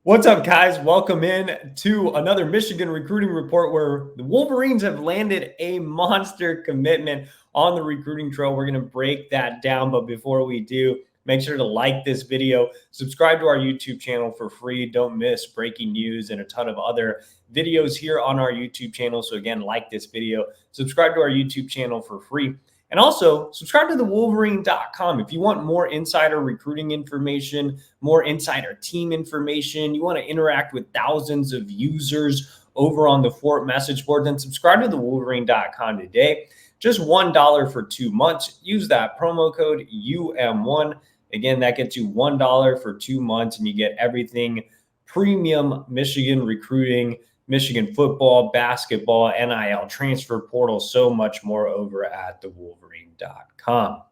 What's up, guys? Welcome in to another Michigan recruiting report where the Wolverines have landed a monster commitment on the recruiting trail. We're going to break that down. But before we do, make sure to like this video, subscribe to our YouTube channel for free. Don't miss breaking news and a ton of other videos here on our YouTube channel. So again, like this video, subscribe to our YouTube channel for free. And also subscribe to the Wolverine.com if you want more insider recruiting information, more insider team information. You want to interact with thousands of users over on the Fort message board, then subscribe to the Wolverine.com today. Just $1 for 2 months. Use that promo code UM1. Again, that gets you $1 for 2 months, and you get everything premium Michigan recruiting, Michigan football, basketball, NIL, transfer portal, so much more over at the Wolverine.com.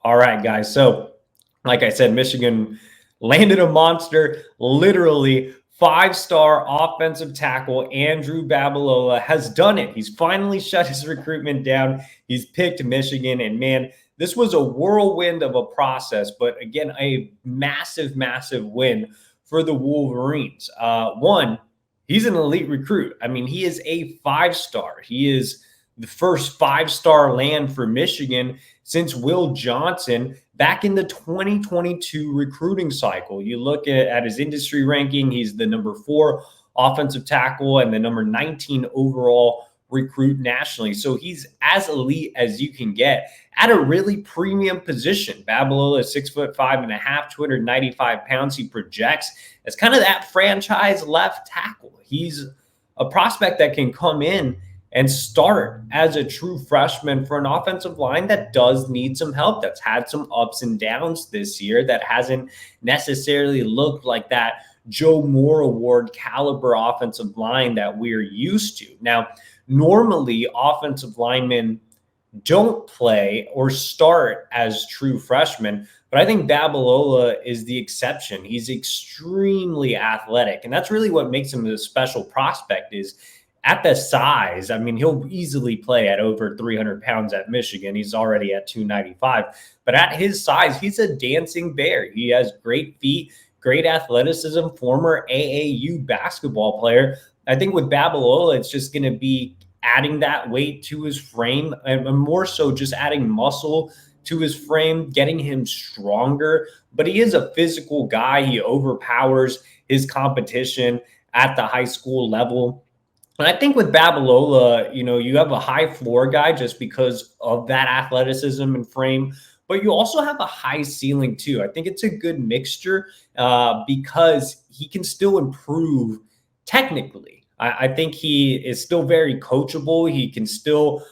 All right, guys. So, like I said, Michigan landed a monster. Literally, 5-star offensive tackle Andrew Babalola has done it. He's finally shut his recruitment down. He's picked Michigan, and man, this was a whirlwind of a process, but again, a massive, massive win for the Wolverines. One, he's an elite recruit. I mean, he is a 5-star. He is the first 5-star land for Michigan since Will Johnson back in the 2022 recruiting cycle. You look at his industry ranking, he's the number 4 offensive tackle and the number 19 overall recruit nationally. So he's as elite as you can get at a really premium position. Babalola is 6'5.5", 295 pounds. He projects as kind of that franchise left tackle. He's a prospect that can come in and start as a true freshman for an offensive line that does need some help, that's had some ups and downs this year, that hasn't necessarily looked like that Joe Moore Award caliber offensive line that we're used to. Now, normally offensive linemen don't play or start as true freshmen, but I think Babalola is the exception. He's extremely athletic, and that's really what makes him a special prospect. Is at the size, I mean, he'll easily play at over 300 pounds at Michigan. He's already at 295. But at his size, he's a dancing bear. He has great feet, great athleticism, former AAU basketball player. I think with Babalola, it's just going to be adding that weight to his frame, and more so just adding muscle to his frame, getting him stronger. But he is a physical guy. He overpowers his competition at the high school level. And I think with Babalola, you have a high floor guy just because of that athleticism and frame, but you also have a high ceiling too. I think it's a good mixture because he can still improve technically. I think he is still very coachable. He can still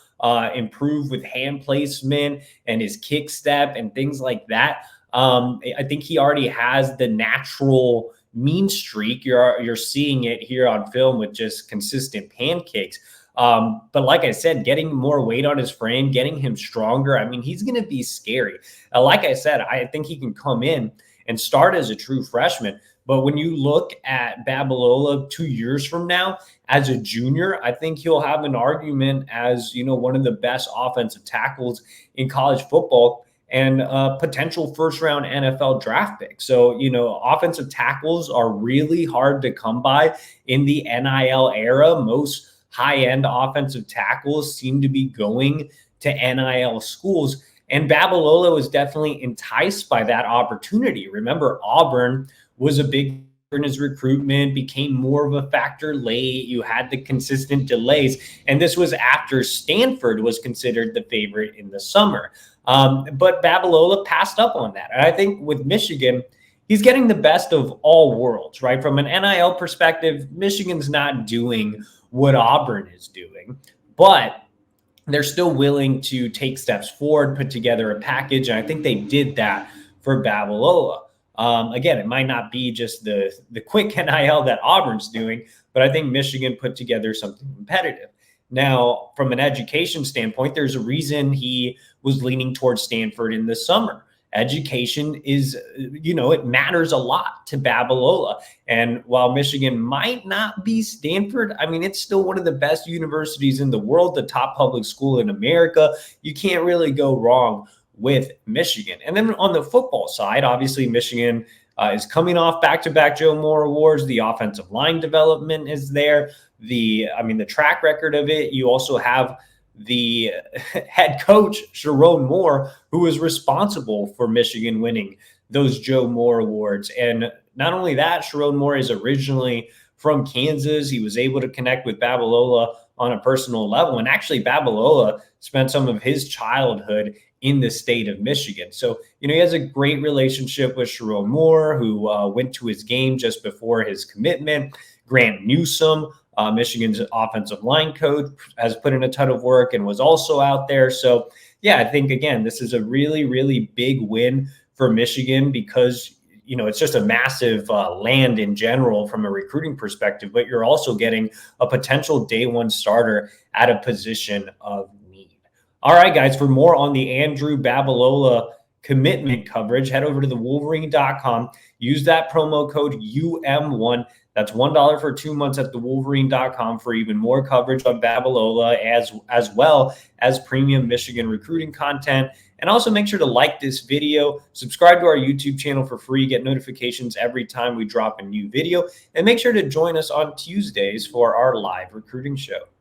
improve with hand placement and his kick step and things like that. I think he already has the natural mean streak. You're seeing it here on film with just consistent pancakes. But like I said, getting more weight on his frame, getting him stronger, I mean, he's going to be scary. Like I said, I think he can come in and start as a true freshman. But when you look at Babalola 2 years from now as a junior, I think he'll have an argument as, one of the best offensive tackles in college football and a potential first-round NFL draft pick. So, offensive tackles are really hard to come by in the NIL era. Most high-end offensive tackles seem to be going to NIL schools. And Babalola was definitely enticed by that opportunity. Remember, Auburn was a big in his recruitment, became more of a factor late. You had the consistent delays. And this was after Stanford was considered the favorite in the summer. But Babalola passed up on that. And I think with Michigan, he's getting the best of all worlds, right? From an NIL perspective, Michigan's not doing what Auburn is doing, but they're still willing to take steps forward, put together a package. And I think they did that for Babalola. Again, it might not be just the quick NIL that Auburn's doing, but I think Michigan put together something competitive. Now, from an education standpoint, there's a reason he was leaning towards Stanford in the summer. Education is, it matters a lot to Babalola. And while Michigan might not be Stanford, I mean, it's still one of the best universities in the world, the top public school in America. You can't really go wrong with Michigan. And then on the football side, obviously Michigan is coming off back-to-back Joe Moore awards. The offensive line development is there. The track record of it. You also have the head coach, Sharon Moore, who was responsible for Michigan winning those Joe Moore awards. And not only that, Sharon Moore is originally from Kansas. He was able to connect with Babalola on a personal level. And actually, Babalola spent some of his childhood in the state of Michigan. So, he has a great relationship with Sharon Moore, who went to his game just before his commitment. Grant Newsome, Michigan's offensive line coach, has put in a ton of work and was also out there. So, yeah, I think, again, this is a really, really big win for Michigan because, it's just a massive land in general from a recruiting perspective, but you're also getting a potential day one starter at a position of need. All right, guys, for more on the Andrew Babalola commitment coverage, head over to thewolverine.com. Use that promo code UM1. That's $1 for 2 months at thewolverine.com for even more coverage on Babalola as well as premium Michigan recruiting content. And also make sure to like this video, subscribe to our YouTube channel for free, get notifications every time we drop a new video, and make sure to join us on Tuesdays for our live recruiting show.